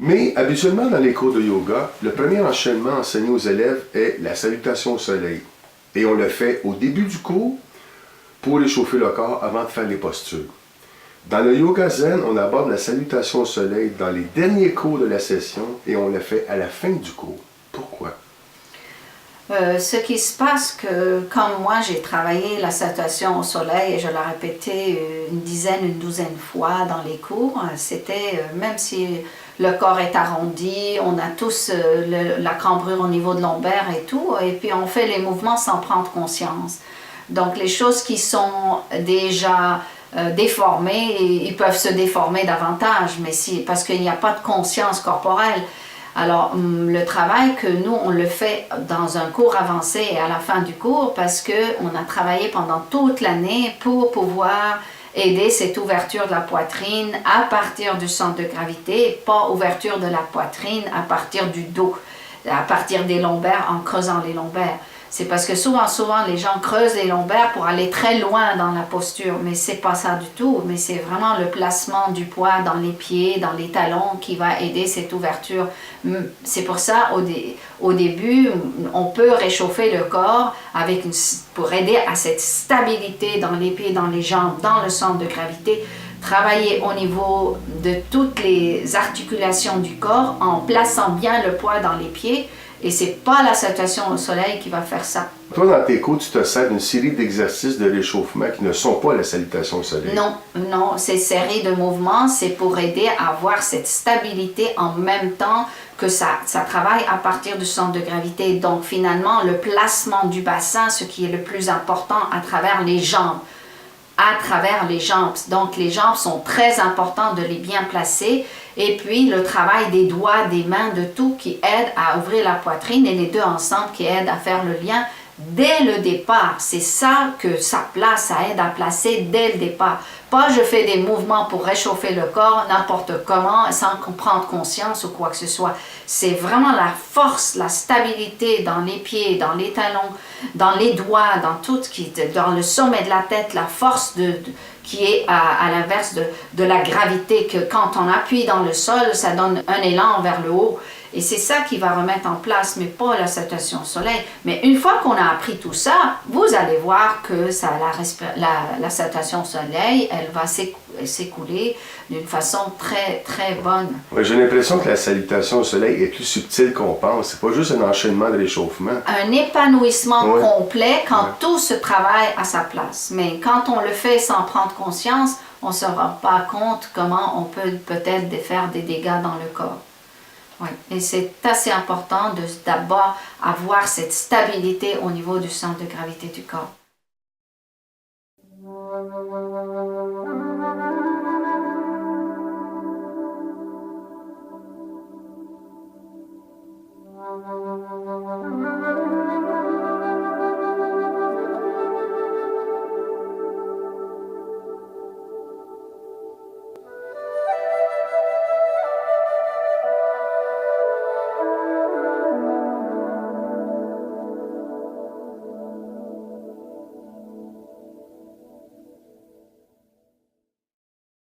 Mais habituellement dans les cours de yoga, le premier enchaînement enseigné aux élèves est la salutation au soleil. Et on le fait au début du cours pour réchauffer le corps avant de faire les postures. Dans le yoga zen, on aborde la salutation au soleil dans les derniers cours de la session et on le fait à la fin du cours. Pourquoi? Ce qui se passe que, comme moi, j'ai travaillé la salutation au soleil et je l'ai répété une douzaine de fois dans les cours, c'était, même si le corps est arrondi, on a tous la cambrure au niveau de lombaire et tout, et puis on fait les mouvements sans prendre conscience. Donc les choses qui sont déjà déformées, ils peuvent se déformer davantage, mais parce qu'il n'y a pas de conscience corporelle. Alors, le travail que nous, on le fait dans un cours avancé et à la fin du cours parce qu'on a travaillé pendant toute l'année pour pouvoir aider cette ouverture de la poitrine à partir du centre de gravité, pas ouverture de la poitrine à partir du dos, à partir des lombaires en creusant les lombaires. C'est parce que souvent les gens creusent les lombaires pour aller très loin dans la posture, mais c'est pas ça du tout, mais c'est vraiment le placement du poids dans les pieds, dans les talons qui va aider cette ouverture. C'est pour ça, au début, on peut réchauffer le corps pour aider à cette stabilité dans les pieds, dans les jambes, dans le centre de gravité, travailler au niveau de toutes les articulations du corps en plaçant bien le poids dans les pieds. Et c'est pas la salutation au soleil qui va faire ça. Toi, dans tes cours, tu te sers d'une série d'exercices de réchauffement qui ne sont pas la salutation au soleil. Non, ces séries de mouvements, c'est pour aider à avoir cette stabilité en même temps que ça travaille à partir du centre de gravité. Donc finalement, le placement du bassin, ce qui est le plus important à travers les jambes. Donc les jambes sont très importantes de les bien placer et puis le travail des doigts, des mains, de tout qui aide à ouvrir la poitrine et les deux ensemble qui aident à faire le lien dès le départ. C'est ça que ça place, ça aide à placer dès le départ. Pas je fais des mouvements pour réchauffer le corps n'importe comment sans prendre conscience ou quoi que ce soit. C'est vraiment la force, la stabilité dans les pieds, dans les talons, dans les doigts, dans le sommet de la tête, la force qui est à l'inverse de la gravité, que quand on appuie dans le sol, ça donne un élan vers le haut. Et c'est ça qui va remettre en place, mais pas la salutation au soleil. Mais une fois qu'on a appris tout ça, vous allez voir que la salutation au soleil, elle va s'écouler d'une façon très, très bonne. Ouais, j'ai l'impression que la salutation au soleil est plus subtile qu'on pense. C'est pas juste un enchaînement de réchauffement. Un épanouissement complet quand tout se travaille à sa place. Mais quand on le fait sans prendre conscience, on ne se rend pas compte comment on peut peut-être faire des dégâts dans le corps. Oui, et c'est assez important d'abord avoir cette stabilité au niveau du centre de gravité du corps.